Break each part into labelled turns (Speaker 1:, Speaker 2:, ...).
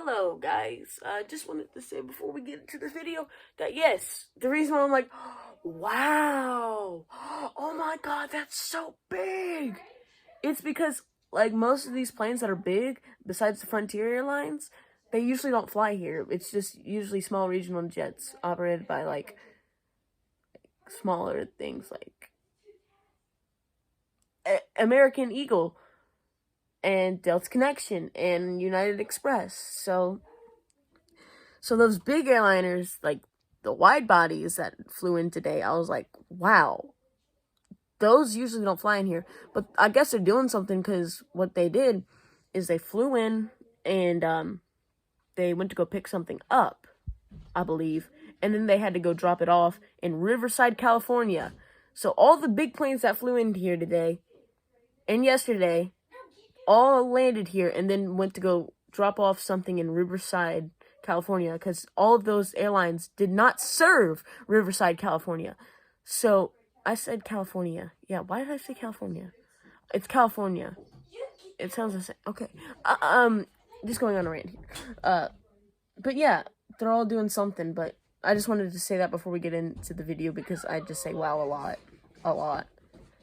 Speaker 1: Hello guys, I just wanted to say before we get into the video that yes, the reason why I'm like, wow, oh my god, that's so big, it's because like most of these planes that are big, besides the Frontier Airlines, they usually don't fly here. It's just usually small regional jets operated by like smaller things like American Eagle and Delta Connection and United Express. So those big airliners, like the wide bodies that flew in today, I was like, wow, those usually don't fly in here. But I guess they're doing something, because what they did is they flew in and they went to go pick something up, I believe, and then they had to go drop it off in Riverside, California. So all the big planes that flew in here today and yesterday all landed here and then went to go drop off something in Riverside, California, because all of those airlines did not serve Riverside, California. So I said California. Yeah, why did I say California? It's California. It sounds the same. Okay. Just going on a rant here. But yeah, they're all doing something, but I just wanted to say that before we get into the video, because I just say wow a lot,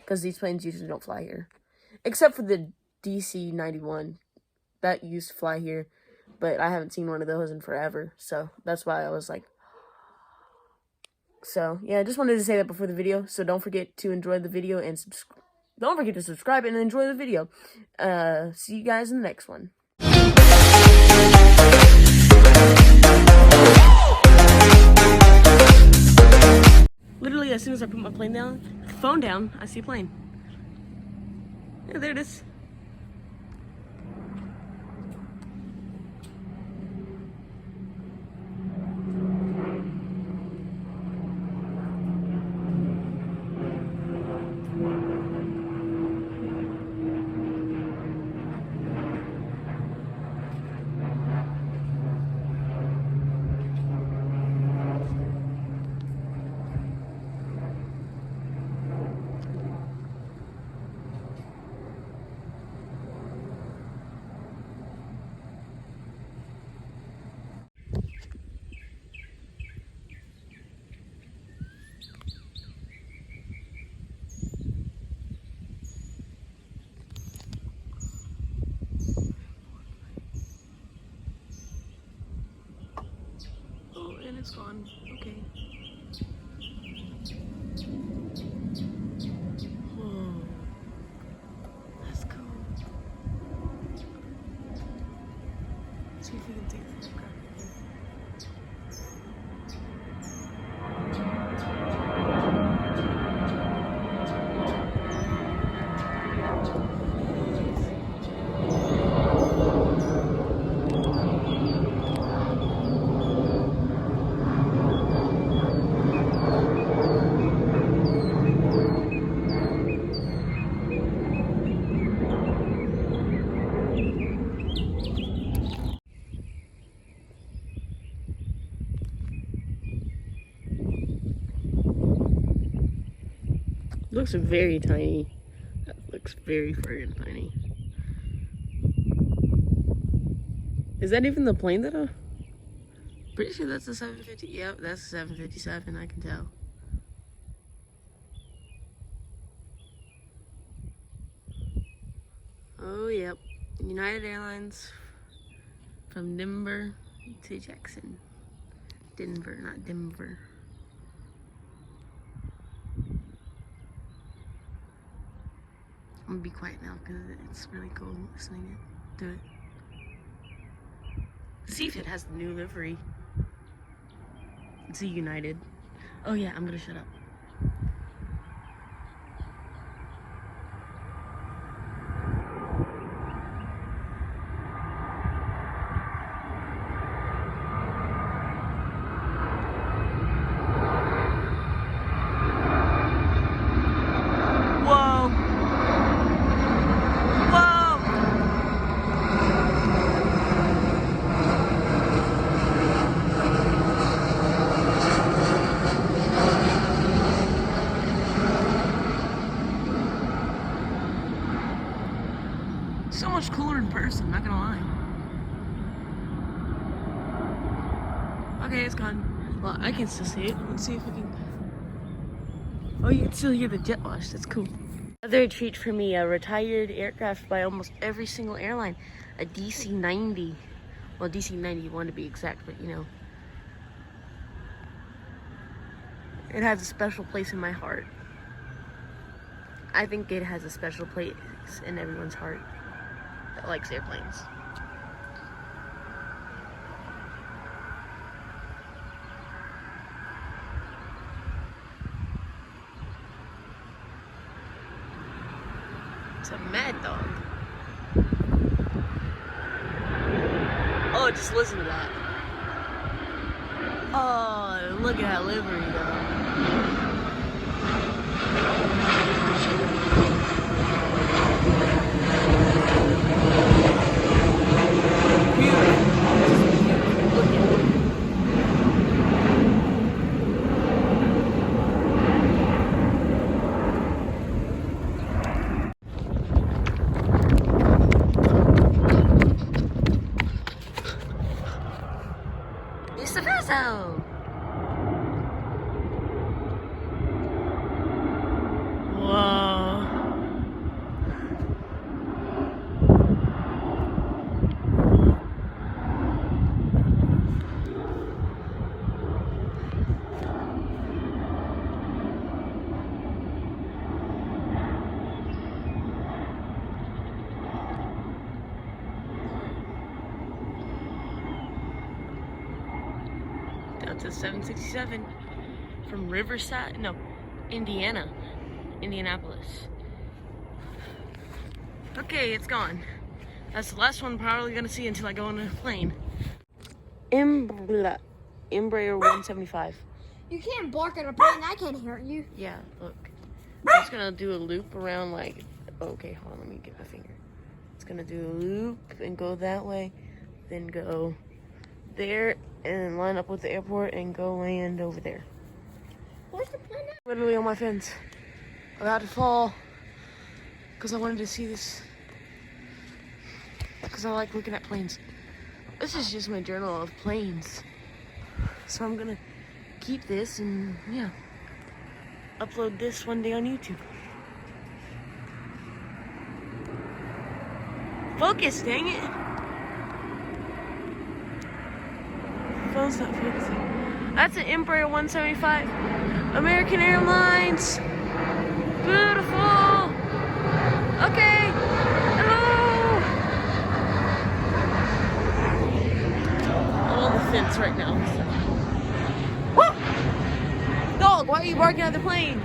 Speaker 1: because these planes usually don't fly here, except for the DC-91 that used to fly here, but I haven't seen one of those in forever, so that's why I was like, so yeah, I just wanted to say that before the video. So don't forget to enjoy the video and don't forget to subscribe and enjoy the video. See you guys in the next one. Literally, as soon as I put my phone down, I see a plane. Yeah, there it is. And it's gone. Okay. Oh, that's cool. Let's see if we can take a photograph. Looks very tiny. That looks very friggin' tiny. Is that even the plane that pretty sure that's a 750. Yep, that's a 757, I can tell. Oh, yep. United Airlines from Denver to Jackson. Denver, not Denver. I'm gonna be quiet now because it's really cool listening to it. See if it has the new livery. It's a United. Oh yeah, I'm gonna shut up. Okay, it's gone. Well, I can still see it. Let's see if we can. Oh, you can still hear the jet wash. That's cool. Another treat for me, a retired aircraft by almost every single airline. A DC-90. Well, DC-91 to be exact, but you know. It has a special place in my heart. I think it has a special place in everyone's heart that likes airplanes. It's a Mad Dog. Oh, just listen to that. Oh, look at that livery, though. It's the vessel. Whoa. Delta 767 from Riverside, no, Indianapolis. Okay, it's gone. That's the last one I'm probably gonna see until I go on a plane. Embraer 175.
Speaker 2: You can't bark at a plane, I can't hear you.
Speaker 1: Yeah, look. I'm just gonna do a loop around like, okay, hold on, let me get my finger. It's gonna do a loop and go that way, then go there and line up with the airport and go land over there.
Speaker 2: Where's the plane at?
Speaker 1: Literally on my fence. About to fall because I wanted to see this because I like looking at planes. This is just my journal of planes. So I'm gonna keep this and yeah, upload this one day on YouTube. Focus, dang it. Phone's not focusing. That's an Embraer 175. American Airlines. Beautiful. Okay. Hello. I'm on the fence right now. So. Woo! Dog, why are you barking at the plane?